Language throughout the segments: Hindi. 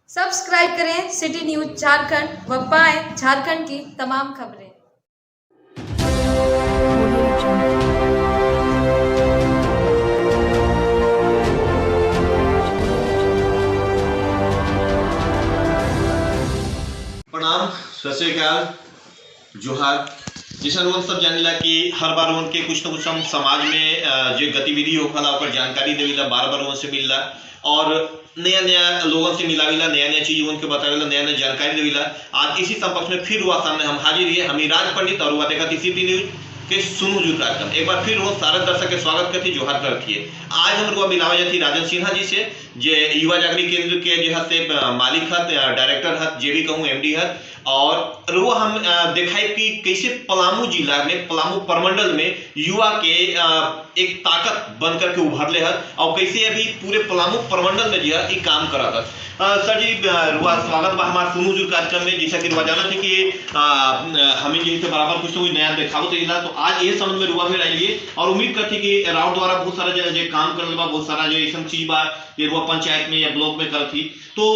सब्सक्राइब करें सिटी न्यूज झारखंड व पाएं झारखंड की तमाम खबरें। प्रणाम, सत श्री अकाल, जोहार। जैसा लोग सब जानेला कि हर बार उनके कुछ न कुछ हम समाज में जो गतिविधि होखला ओकर जानकारी देवेला, बार बार उनसे मिलला और नया नया लोगों से मिलावेला, नया नया चीज उनके बतावेला, नया नया जानकारी देवेला। आज इसी संपर्क में फिर हुआ सामने हम हाजिर है, हम राज पंडित और हुआ देखा सिटी न्यूज के सुनो जो कार्यक्रम एक बार फिर वो सारे दर्शक के स्वागत करती, जोहार करती है। आज हम रुआ मिलावा जाती राजन सिन्हा जी से, जे युवा जागृति केंद्र के जो से मालिक हत, डायरेक्टर हत, जे भी कहूँ एमडी हत। और रुआ हम देखाई कि कैसे पलामू जिला में, पलामू प्रमंडल में युवा के एक ताकत बनकर के उभरले हत और कैसे अभी पूरे पलामू प्रमंडल में जो है काम करा था। सर जी, रुआ स्वागत बा हमारे सुनो जो कार्यक्रम में। जैसा कि रुआ जाना थे कि हमें यही से बराबर कुछ तो नया देखावत रही, तो आज ये समझ में रुआ फिर आइए और उम्मीद करती कि राउत द्वारा बहुत सारा जो काम कर बहुत सारा जो ऐसा चीज बा ये रुआ पंचायत में या ब्लॉक में करती। तो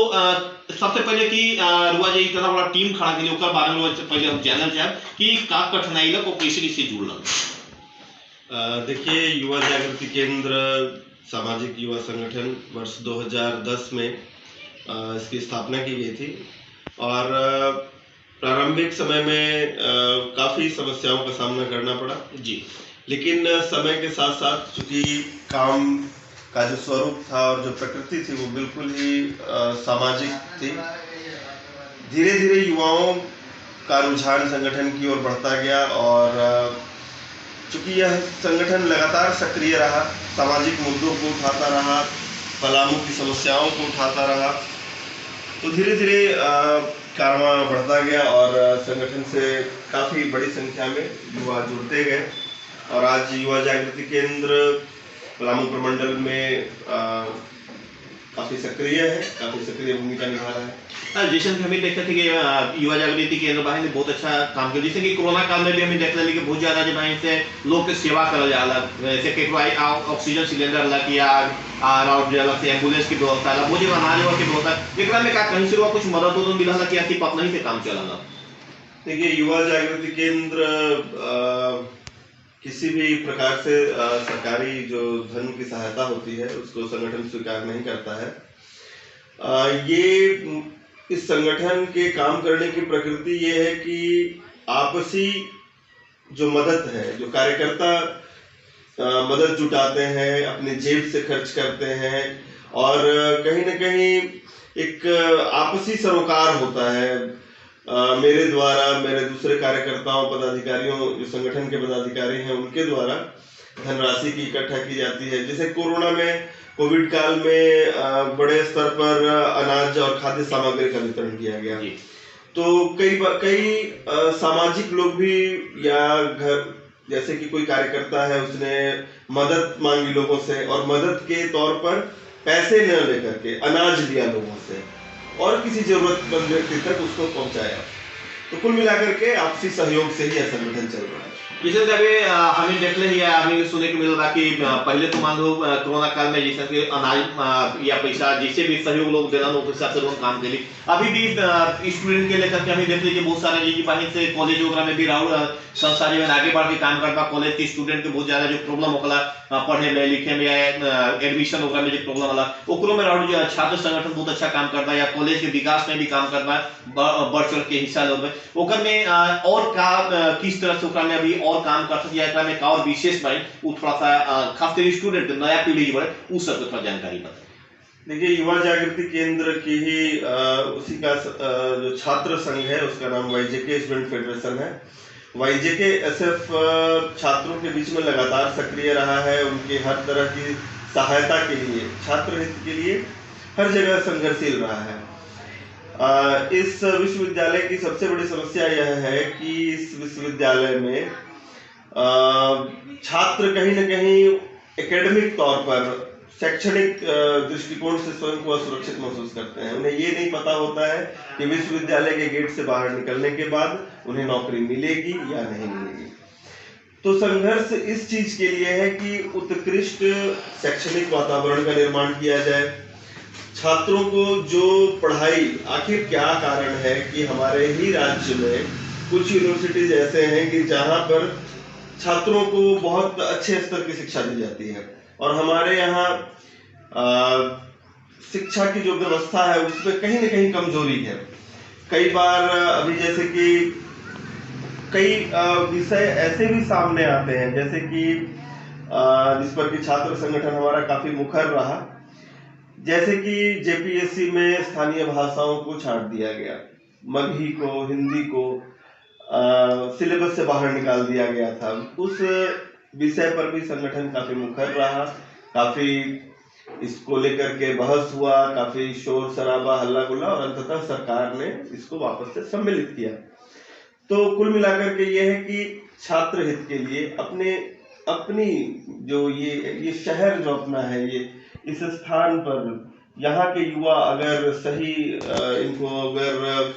सबसे पहले कि रुआ जो इतना बड़ा टीम खड़ा के लिए बारे में पहले हम जानना चाहें कि का कठिनाई लग कैसे इससे जुड़ल। देखिए, युवा जागृति केंद्र सामाजिक युवा संगठन वर्ष 2010 में इसकी स्थापना की गई थी और प्रारंभिक समय में काफ़ी समस्याओं का सामना करना पड़ा जी। लेकिन समय के साथ साथ चूंकि काम का जो स्वरूप था और जो प्रकृति थी वो बिल्कुल ही सामाजिक थी, धीरे धीरे युवाओं का रुझान संगठन की ओर बढ़ता गया और चूंकि यह संगठन लगातार सक्रिय रहा, सामाजिक मुद्दों को उठाता रहा, पलामू की समस्याओं को उठाता रहा, तो धीरे धीरे कारवां बढ़ता गया और संगठन से काफ़ी बड़ी संख्या में युवा जुड़ते गए और आज युवा जागृति केंद्र पलामू प्रमंडल में काफ़ी सक्रिय है, काफ़ी सक्रिय भूमिका निभा रहा है। जैसे कि हमें देखते थे कि युवा जागृति केंद्र बाहर ने बहुत अच्छा काम किया। जैसे कि कोरोना काल में भी हमें देखते थे कि बहुत ज़्यादा जो बाहर से लोग के सेवा करल जाला, जैसे कि ऑक्सीजन सिलेंडर ला किया और अलग से एम्बुलेंस की व्यवस्था ला, बहुत जगह अनाज की व्यवस्था, एक में का कहीं से कुछ मदद उदद मिला कि अति पत्नी से काम चला। देखिए, युवा जागृति केंद्र किसी भी प्रकार से सरकारी जो धन की सहायता होती है उसको संगठन स्वीकार नहीं करता है। ये इस संगठन के काम करने की प्रकृति ये है कि आपसी जो मदद है, जो कार्यकर्ता मदद जुटाते हैं, अपने जेब से खर्च करते हैं और कहीं न कहीं एक आपसी सरोकार होता है। मेरे द्वारा, मेरे दूसरे कार्यकर्ताओं, पदाधिकारियों, जो संगठन के पदाधिकारी हैं उनके द्वारा धनराशि की इकट्ठा की जाती है। जैसे कोरोना में, कोविड काल में बड़े स्तर पर अनाज और खाद्य सामग्री का वितरण किया गया, तो कई सामाजिक लोग भी या घर जैसे कि कोई कार्यकर्ता है उसने मदद मांगी लोगों से और मदद के तौर पर पैसे न लेकर के अनाज लिया लोगों से और किसी जरूरतमंद व्यक्ति तक उसको पहुंचाया। तो कुल मिलाकर के आपसी सहयोग से ही यह संगठन चल रहा है। जैसे अभी हमें देख ले या हमें सुनने को मिल रहा कि पहले तो मान लो कोरोना काल में जैसे कि अनाज या पैसा जैसे भी सहयोग लोग देना उस हिसाब से लोग काम कर ली। अभी भी स्टूडेंट के लेकर के हमें देख लीजिए बहुत सारे जी बाहर से कॉलेज वगैरह में भी राहुल संस्था जो आगे बढ़ के काम करता, कॉलेज के स्टूडेंट के बहुत ज्यादा जो प्रॉब्लम होगा पढ़ने में, लिखे में या एडमिशन वगैरह में जो प्रॉब्लम होला ओकरो में राहुल जो छात्र संगठन बहुत अच्छा काम करता है या कॉलेज के विकास में भी काम करता है, बढ़ चढ़ के हिस्सा लोग ओकर में और का किस तरह से ओकरा में अभी और काम कर सकते हैं में का और विशेष बाई वो थोड़ा सा खासकर स्टूडेंट नया पीढ़ी जो है उस सब थोड़ा जानकारी बताएं। देखिए, युवा जागृति केंद्र की ही उसी का जो छात्र संघ है उसका नाम वाईजेके स्टूडेंट फेडरेशन है। वाईजेके एसएफ छात्रों के बीच में लगातार सक्रिय रहा है, उनके हर तरह की सहायता के लिए, छात्र हित के लिए हर जगह संघर्षशील रहा है। इस विश्वविद्यालय की सबसे बड़ी समस्या यह है कि इस विश्वविद्यालय में छात्र कहीं न कहीं एकेडमिक तौर पर, शैक्षणिक दृष्टिकोण से स्वयं को असुरक्षित महसूस करते हैं। उन्हें ये नहीं पता होता है कि विश्वविद्यालय के गेट से बाहर निकलने के बाद उन्हें नौकरी मिलेगी या नहीं मिलेगी। तो संघर्ष इस चीज के लिए है कि उत्कृष्ट शैक्षणिक वातावरण का निर्माण किया जाए, छात्रों को जो पढ़ाई, आखिर क्या कारण है कि हमारे ही राज्य में कुछ यूनिवर्सिटीज ऐसे हैं कि जहां पर छात्रों को बहुत अच्छे स्तर की शिक्षा दी जाती है और हमारे यहाँ शिक्षा की जो व्यवस्था है उसमें कहीं न कहीं कमजोरी है। कई बार अभी जैसे कि कई विषय ऐसे भी सामने आते हैं जैसे कि जिस पर कि छात्र संगठन हमारा काफी मुखर रहा, जैसे कि जेपीएससी में स्थानीय भाषाओं को छांट दिया गया, मगही को, हिंदी को सिलेबस से बाहर निकाल दिया गया था। उस विषय पर भी संगठन काफी मुखर रहा, काफी इसको लेकर के बहस हुआ, काफी शोर शराबा, हल्ला गुल्ला और अंततः सरकार ने इसको वापस से सम्मिलित किया। तो कुल मिलाकर के ये है कि छात्र हित के लिए अपनी जो ये शहर जो अपना है, ये इस स्थान पर यहाँ के युवा अगर सही इनको अगर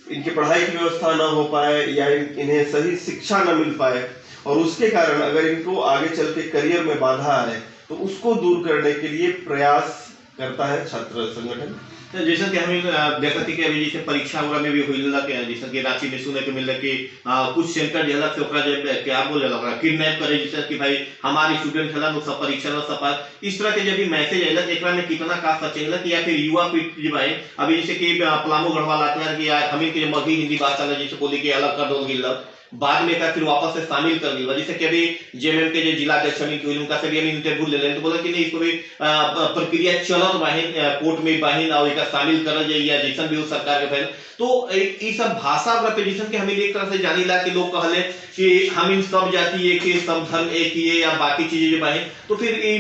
इनकी पढ़ाई की व्यवस्था ना हो पाए या इन्हें सही शिक्षा ना मिल पाए और उसके कारण अगर इनको आगे चल के करियर में बाधा आए तो उसको दूर करने के लिए प्रयास करता है छात्र संगठन। जैसा कि हमें देखा थी कि अभी जैसे परीक्षा वगैरह में भी हुई जैसा कि रांची में सुने के मिल कि कुछ सेंटर जो से क्या बोल रहा किडनैप करे, जैसा कि भाई हमारे स्टूडेंट है सब परीक्षा न सफा, इस तरह के जब भी मैसेज आएगा एक में कितना का सचेगा कि या फिर युवा पीढ़ी जो है अभी जैसे कि पलामू गढ़वाल आते हैं कि हमें के मगही हिंदी भाषा जैसे बोली कि अलग कर दो गिल बाद में फिर वापस से शामिल कर ली, जैसे कि अभी जेएमएम के जो जिला अध्यक्ष उनका से भी हम इंटरव्यू ले लें तो बोला कि नहीं इसको भी प्रक्रिया चलत बाहिन कोर्ट में बाहिन और इसका शामिल कर जाए या जैसन भी हो सरकार के पहले तो ये सब भाषा रिप्रेजेंटेशन के हमें एक तरह से जानी ला कि लोग कहले कि हम इन सब जाति एक ही, सब धर्म एक ही है या बाकी चीजें जो बाहिन, तो फिर ये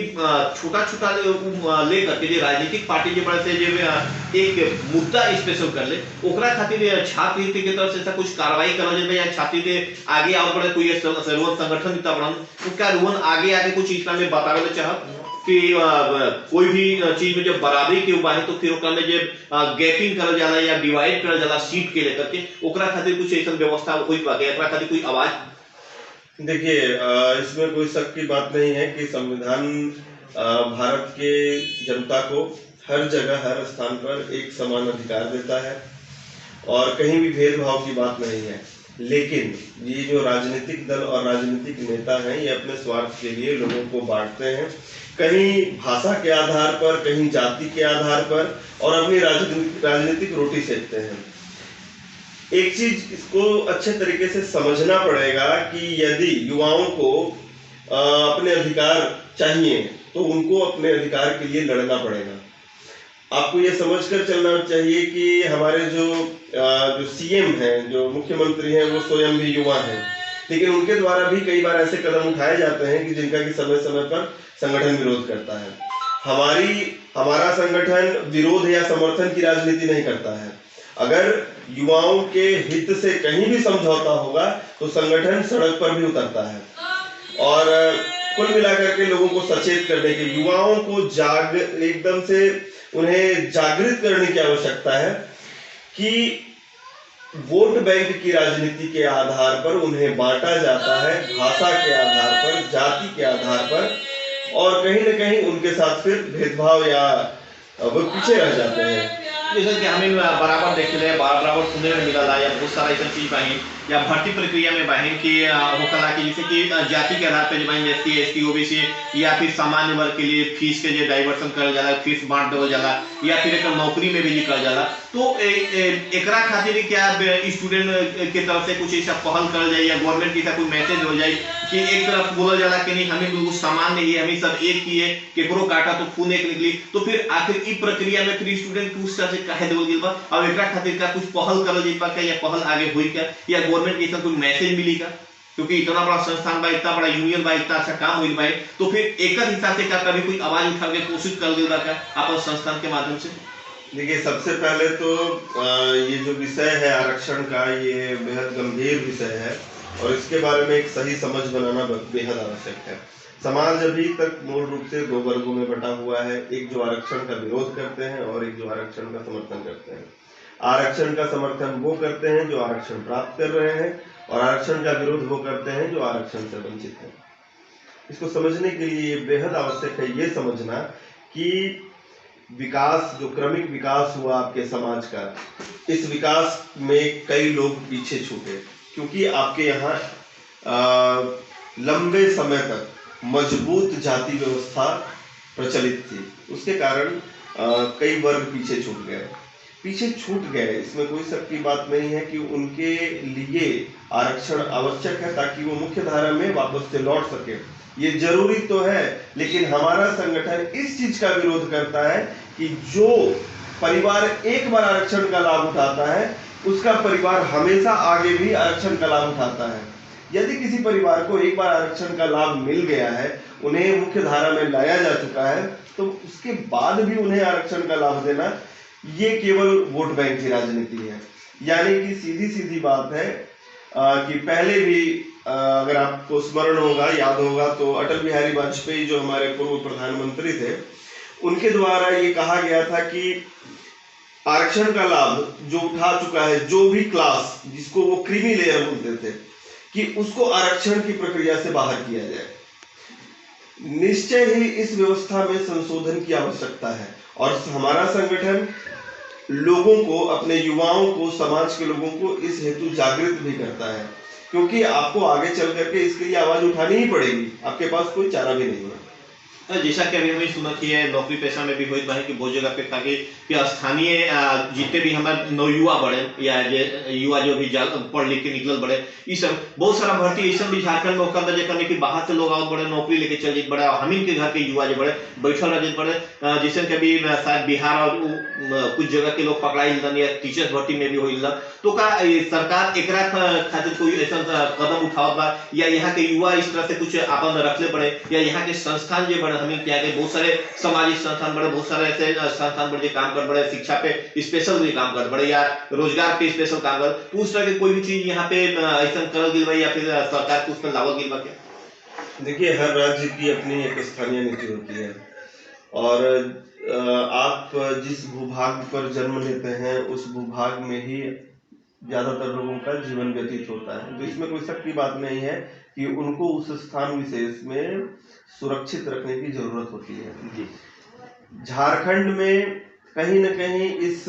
छोटा छोटा लेकर के राजनीतिक पार्टी जो बड़े से जो एक मुद्दा स्पेशल कर ले ओकरा खातिर छात्र हित के तरफ से ऐसा कुछ कार्रवाई करना जाए या छात्र के आगे और बड़े कोई सर्वोच्च संगठन इतना बड़ा उनका रोहन आगे आगे कुछ इसमें में बतावे चाह कि कोई भी चीज में जब बराबरी के उपाय है तो फिर ओकरा में जब गैपिंग करल जाला या डिवाइड करल जाला सीट के लेकर के ओकरा खातिर कुछ ऐसा व्यवस्था होई पाके एकरा खातिर कोई आवाज। देखिए इसमें कोई शक की बात नहीं है कि संविधान भारत के जनता को हर जगह हर स्थान पर एक समान अधिकार देता है और कहीं भी भेदभाव की बात नहीं है, लेकिन ये जो राजनीतिक दल और राजनीतिक नेता हैं ये अपने स्वार्थ के लिए लोगों को बांटते हैं, कहीं भाषा के आधार पर, कहीं जाति के आधार पर और अपनी राजनीतिक रोटी सेकते हैं। एक चीज इसको अच्छे तरीके से समझना पड़ेगा कि यदि युवाओं को अपने अधिकार चाहिए तो उनको अपने अधिकार के लिए लड़ना पड़ेगा। आपको ये समझकर चलना चाहिए कि हमारे जो सीएम हैं, जो मुख्यमंत्री हैं, वो स्वयं भी युवा हैं, लेकिन उनके द्वारा भी कई बार ऐसे कदम उठाए जाते हैं कि जिनका कि समय समय पर संगठन विरोध करता है। हमारा संगठन विरोध या समर्थन की राजनीति नहीं करता है। अगर युवाओं के हित से कहीं भी समझौता होगा तो संगठन सड़क पर भी उतरता है और कुल मिलाकर के लोगों को सचेत करने के, युवाओं को एकदम से उन्हें जागृत करने की आवश्यकता है कि वोट बैंक की राजनीति के आधार पर उन्हें बांटा जाता है, भाषा के आधार पर, जाति के आधार पर, और कहीं न कहीं उनके साथ फिर भेदभाव या वो पीछे रह जाते हैं। जैसे कि हमें बराबर देख रहे बराबर सुनने में मिला या बहुत सारा ऐसा चीज बाहिन या भर्ती प्रक्रिया में बाहिन की होकला की जैसे कि जाति के आधार पर जो बाहिन एससी एसटी ओबीसी या फिर सामान्य वर्ग के लिए फीस के जो डाइवर्सन करल जाला, फीस बांट देवल जाला या फिर एक नौकरी में भी निकल जाला, तो एकरा खातिर क्या स्टूडेंट के तरफ से कुछ ऐसा पहल करल जाए या गवर्नमेंट की कोई मैसेज हो जाए कि एक तरफ बोला जाला कि नहीं हमें बिल्कुल सामान्य ही है, हमें सब एक ही है, केकरो काटा तो खून एक निकली, तो फिर आखिर इस प्रक्रिया में फिर स्टूडेंट कुछ तरह से काहे देवल गेल बा और एकरा खातिर का कुछ पहल करल जाए बा या पहल आगे हुई क्या या गवर्नमेंट के कोई मैसेज मिली का, क्योंकि इतना बड़ा संस्थान बा, इतना बड़ा यूनियन बा, इतना अच्छा काम हुई बा, तो फिर एक हिसाब से क्या कभी कोई आवाज उठाने की कोशिश कर देगा क्या अपन संस्थान के माध्यम से? देखिए सबसे पहले तो ये जो विषय है आरक्षण का, ये बेहद गंभीर विषय है और इसके बारे में एक सही समझ बनाना बेहद आवश्यक है। समाज अभी तक मूल रूप से दो वर्गों में बटा हुआ है, एक जो आरक्षण का विरोध करते हैं और एक जो आरक्षण का समर्थन करते हैं। आरक्षण का समर्थन वो करते हैं जो आरक्षण प्राप्त कर रहे हैं और आरक्षण का विरोध वो करते हैं जो आरक्षण से वंचित हैं। इसको समझने के लिए बेहद आवश्यक है ये समझना कि विकास, जो क्रमिक विकास हुआ आपके समाज का, इस विकास में कई लोग पीछे छूटे, क्योंकि आपके यहाँ लंबे समय तक मजबूत जाति व्यवस्था प्रचलित थी। उसके कारण कई वर्ग पीछे छूट गए। इसमें कोई शक की बात नहीं है कि उनके लिए आरक्षण आवश्यक है ताकि वो मुख्य धारा में वापस से लौट सके। ये जरूरी तो है, लेकिन हमारा संगठन इस चीज का विरोध करता है कि जो परिवार एक बार आरक्षण का लाभ उठाता है, उसका परिवार हमेशा आगे भी आरक्षण का लाभ उठाता है। यदि किसी परिवार को एक बार आरक्षण का लाभ मिल गया है, उन्हें मुख्य धारा में लाया जा चुका है, तो उसके बाद भी उन्हें आरक्षण का लाभ देना, ये केवल वोट बैंक की राजनीति है। यानी कि सीधी सीधी बात है कि पहले भी अगर आपको स्मरण होगा, याद होगा, तो अटल बिहारी वाजपेयी जो हमारे पूर्व प्रधानमंत्री थे, उनके द्वारा ये कहा गया था कि आरक्षण का लाभ जो उठा चुका है, जो भी क्लास, जिसको वो क्रीमी लेयर बोलते थे, कि उसको आरक्षण की प्रक्रिया से बाहर किया जाए। निश्चय ही इस व्यवस्था में संशोधन की आवश्यकता है और हमारा संगठन लोगों को, अपने युवाओं को, समाज के लोगों को इस हेतु जागृत भी करता है, क्योंकि आपको आगे चल करके इसके लिए आवाज उठानी ही पड़ेगी, आपके पास कोई चारा भी नहीं है। जैसा कि अभी हमने सुना कि नौकरी पेशा में भी होइत बा कि बहुत जगह पे ताकि कि स्थानीय जितने भी हमारे नवयुवा बड़े या युवा जो भी पढ़ लिख के निकल बड़े, ये सब बहुत सारा भर्ती ऐसा भी झारखंड में होकर जे करने की बाहर से लोग आओ बड़े नौकरी लेके चल जाते बड़े, हम के घर के युवा जो बड़े बैठल रह बड़े, जैसे कभी शायद बिहार और कुछ जगह के लोग पकड़ाई या टीचर्स भर्ती में भी हो, तो का सरकार एक खातिर कोई ऐसा कदम उठावत बा या यहाँ के युवा इस तरह से कुछ अपन रखले पड़े, या यहाँ के संस्थान जो बड़े हमें क्या बहुत सारे सामाजिक संस्थान बड़े, बहुत सारे ऐसे संस्थान बड़े काम कर बड़े, शिक्षा पे स्पेशल भी काम कर बड़े या रोजगार पे स्पेशल काम कर, तो उस तरह के कोई भी चीज यहाँ पे ऐसा करल गिल बा या फिर सरकार को उसमें लावल गिल बा क्या? देखिए, हर राज्य की अपनी एक स्थानीय नीति होती है और आप जिस भूभाग पर जन्म लेते हैं उस भूभाग में ही ज्यादातर लोगों का जीवन व्यतीत होता है, तो इसमें कोई शक की बात नहीं है कि उनको उस स्थान विशेष में सुरक्षित रखने की जरूरत होती है। जी, झारखंड में कहीं न कहीं इस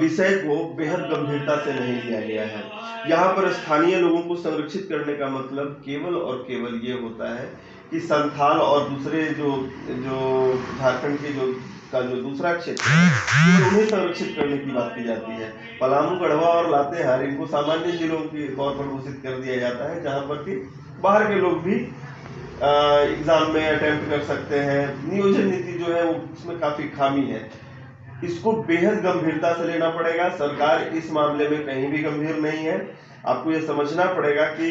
विषय को बेहद गंभीरता से नहीं लिया गया है। यहाँ पर स्थानीय लोगों को संरक्षित करने का मतलब केवल और केवल ये होता है कि संथाल और दूसरे जो झारखंड के जो दूसरा क्षेत्र है, उन्हें संरक्षित करने की बात की जाती है। पलामू, गढ़वा और लातेहार, इनको सामान्य जिलों के तौर पर घोषित कर दिया जाता है, जहाँ पर कि बाहर के लोग भी एग्जाम में अटेम्प्ट कर सकते हैं। नियोजन नीति जो है वो उसमें काफी खामी है, इसको बेहद गंभीरता से लेना पड़ेगा। सरकार इस मामले में कहीं भी गंभीर नहीं है। आपको ये समझना पड़ेगा कि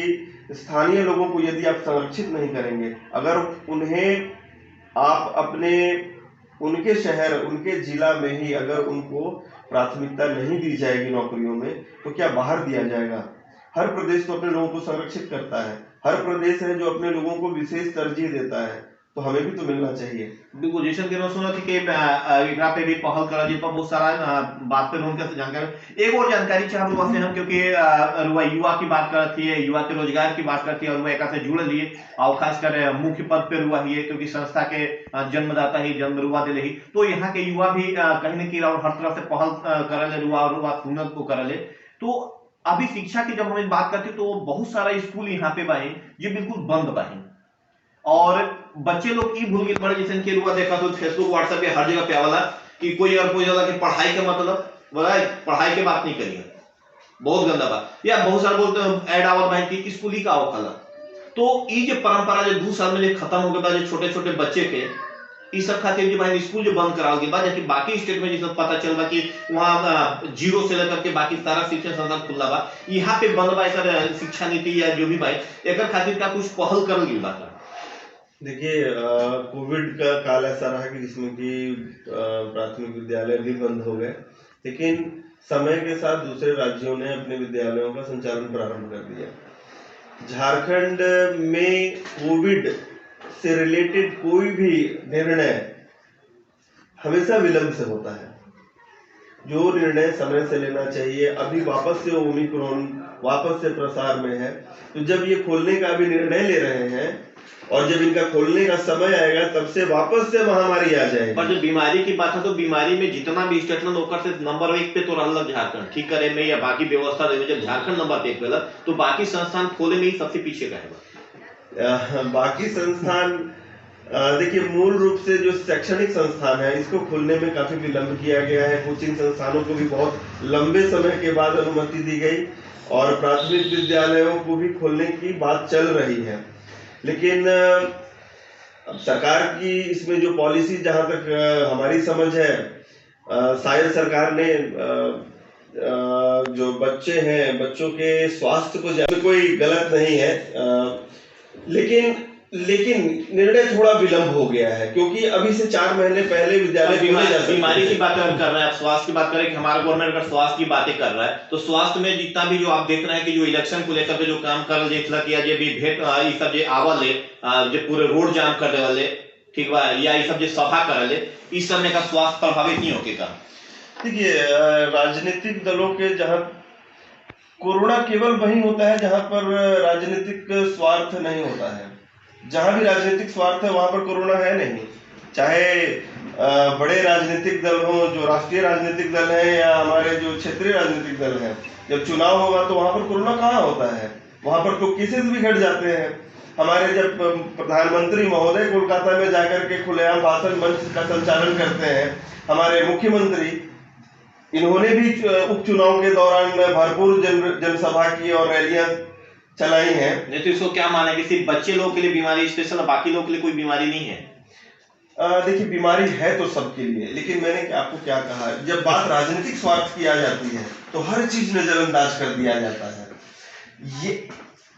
स्थानीय लोगों को यदि आप संरक्षित नहीं करेंगे, अगर उन्हें आप उनके शहर, उनके जिला में ही अगर उनको प्राथमिकता नहीं दी जाएगी नौकरियों में, तो क्या बाहर दिया जाएगा? हर प्रदेश तो अपने लोगों को संरक्षित करता है, हर प्रदेश है जो अपने लोगों को विशेष तरजीह देता है, तो हमें भी तो मिलना चाहिए। बिल्कुल, जैसे कि सुना थी कि एकरा पे भी पहल करा जिन पर बहुत सारा बात पे उनका जानकारी, एक और जानकारी चाह रुआ से हम, क्योंकि रुआ युवा की बात करती है, युवा के रोजगार की बात करती है और वो एक से जुड़ल लिए और खासकर मुख्य पद पे रुआ ही है, क्योंकि संस्था के जन्मदाता ही जन्म रुआ दिले ही, तो यहाँ के युवा भी कहीं न कहीं हर तरह से पहल करले रुआ सुनत को करले। तो अभी शिक्षा की जब हम बात करते तो बहुत सारा स्कूल यहाँ पे बाही जो बिल्कुल बंद बाही और बच्चे लोग भूल गए पड़े, जैसे कि रुआ देखा तो फेसबुक व्हाट्सएप पे हर जगह पे आवाला कि कोई अगर कोई जगह कि पढ़ाई का मतलब बोला पढ़ाई के बात नहीं करिए, बहुत गंदा बात, या बहुत सारे बोलते ऐड आवत भाई कि स्कूली का आओ खाला। तो ये जो परंपरा जो 2 साल में जो खत्म हो गया, जो छोटे छोटे बच्चे के इस सब खातिर जो भाई स्कूल जो बंद कराओ के बाद, जबकि बाकी स्टेट में जिस पता चल बा कि वहाँ 0 से लेकर के बाकी सारा शिक्षण संस्थान खुला बा, यहाँ पे बंद बा शिक्षा नीति या जो भी भाई एक खातिर का कुछ पहल करल गई बा? देखिए, कोविड का काल ऐसा रहा कि जिसमें कि प्राथमिक विद्यालय भी बंद हो गए, लेकिन समय के साथ दूसरे राज्यों ने अपने विद्यालयों का संचालन प्रारंभ कर दिया। झारखंड में कोविड से रिलेटेड कोई भी निर्णय हमेशा विलंब से होता है। जो निर्णय समय से लेना चाहिए, अभी वापस से ओमिक्रॉन वापस से प्रसार में है, तो जब ये खोलने का भी निर्णय ले रहे हैं और जब इनका खोलने का समय आएगा तब से वापस से महामारी आ जाएगी। पर जब बीमारी की बात है तो बीमारी में जितना भी स्टेटमेंट होकर से नंबर 1 पे तो रहल झारखंड ठीक करे में या बाकी व्यवस्था देवे, जब झारखंड नंबर 1 पे तो बाकी संस्थान खोले में ही सबसे पीछे का है। बाकी संस्थान देखिए, मूल रूप से जो शैक्षणिक संस्थान है इसको खोलने में काफी विलंब किया गया है। कोचिंग संस्थानों को भी बहुत लंबे समय के बाद अनुमति दी गई और प्राथमिक विद्यालयों को भी खोलने की बात चल रही है। लेकिन अब सरकार की इसमें जो पॉलिसी, जहां तक हमारी समझ है, शायद सरकार ने जो बच्चे हैं, बच्चों के स्वास्थ्य को ज्यादा, कोई गलत नहीं है, लेकिन निर्णय थोड़ा विलंब हो गया है, क्योंकि अभी से 4 महीने पहले विद्यालय बीमारी की बात कर रहे हैं, आप स्वास्थ्य की बात करें कि हमारा गवर्नमेंट अगर स्वास्थ्य की बातें कर रहा है तो स्वास्थ्य में जितना भी जो आप देख रहे हैं कि जो इलेक्शन को लेकर के जो काम कर जेठला किया, जे भी भेंट ये सब जे आवल है, जो पूरे रोड जाम कर दे वाले, ठीक बा, या ये सब जो सभा कर ले, इस समय का स्वास्थ्य प्रभावित नहीं होके का। देखिए, राजनीतिक दलों के जहाँ कोरोना केवल वही होता है जहां पर राजनीतिक स्वार्थ नहीं होता है। जहां भी राजनीतिक स्वार्थ है वहां पर कोरोना है नहीं। चाहे बड़े राजनीतिक दल हो, जो राष्ट्रीय राजनीतिक दल है, या हमारे जो क्षेत्रीय राजनीतिक दल हैं, जब चुनाव होगा तो वहां पर कोरोना कहाँ होता है, वहां पर तो केसेस भी घट जाते हैं। हमारे जब प्रधानमंत्री महोदय कोलकाता में जाकर के खुलेआम भाषण मंच का संचालन करते हैं, हमारे मुख्यमंत्री, इन्होंने भी उपचुनाव के दौरान भरपूर जनसभा की और रैलियां चलाई हैं। नहीं तो इसको क्या माने कि सिर्फ बच्चे लोग के लिए बीमारी स्पेशल, बाकी लोग के लिए कोई बीमारी नहीं है? देखिए, बीमारी है तो सबके लिए, लेकिन मैंने आपको क्या कहा, जब बात राजनीतिक स्वार्थ की आ जाती है तो हर चीज नजरअंदाज कर दिया जाता है। ये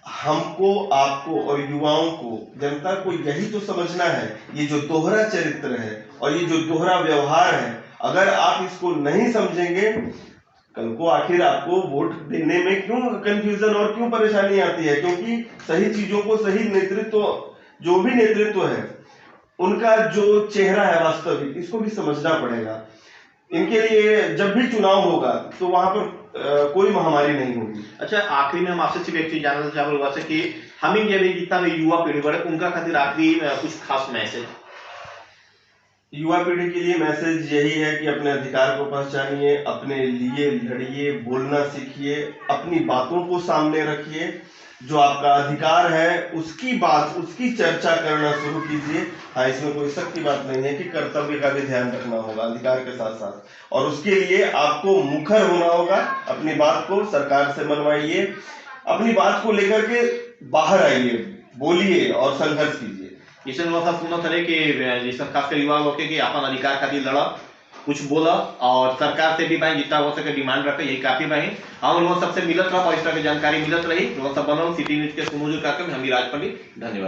हमको, आपको और युवाओं को, जनता को यही तो समझना है, ये जो दोहरा चरित्र है और ये जो दोहरा व्यवहार है, अगर आप इसको नहीं समझेंगे, कल को आखिर आपको वोट देने में क्यों कंफ्यूजन और क्यों परेशानी आती है, क्योंकि सही चीजों को, सही नेतृत्व, जो भी नेतृत्व है, उनका जो चेहरा है वास्तविक, इसको भी समझना पड़ेगा। इनके लिए जब भी चुनाव होगा तो वहां पर कोई महामारी नहीं होगी। अच्छा, आखिरी में हम आपसे एक चीज जानना चाहूंगा कि हम भी जितना भी युवा पीढ़ी बढ़े उनका खातिर आखिरी कुछ खास मैसेज। युवा पीढ़ी के लिए मैसेज यही है कि अपने अधिकार को पहचानिए, अपने लिए लड़िए, बोलना सीखिए, अपनी बातों को सामने रखिए, जो आपका अधिकार है उसकी बात, उसकी चर्चा करना शुरू कीजिए। हाँ, इसमें कोई शक की बात नहीं है कि कर्तव्य का भी ध्यान रखना होगा अधिकार के साथ साथ, और उसके लिए आपको मुखर होना होगा। अपनी बात को सरकार से मनवाइए, अपनी बात को लेकर के बाहर आइए, बोलिए और संघर्ष कीजिए। किशन वो सब सुना करे कि जिस खासकर युवा लोग के अपन अधिकार खातिर लड़ा, कुछ बोला और सरकार से भी भाई जितना हो सके डिमांड रखे, यही काफी भाई। और वो सबसे मिलत रहा और इस तरह की जानकारी मिलत रही, वो सब बनल सिटी न्यूज के सुनोजो करके हम राज पंडित, धन्यवाद।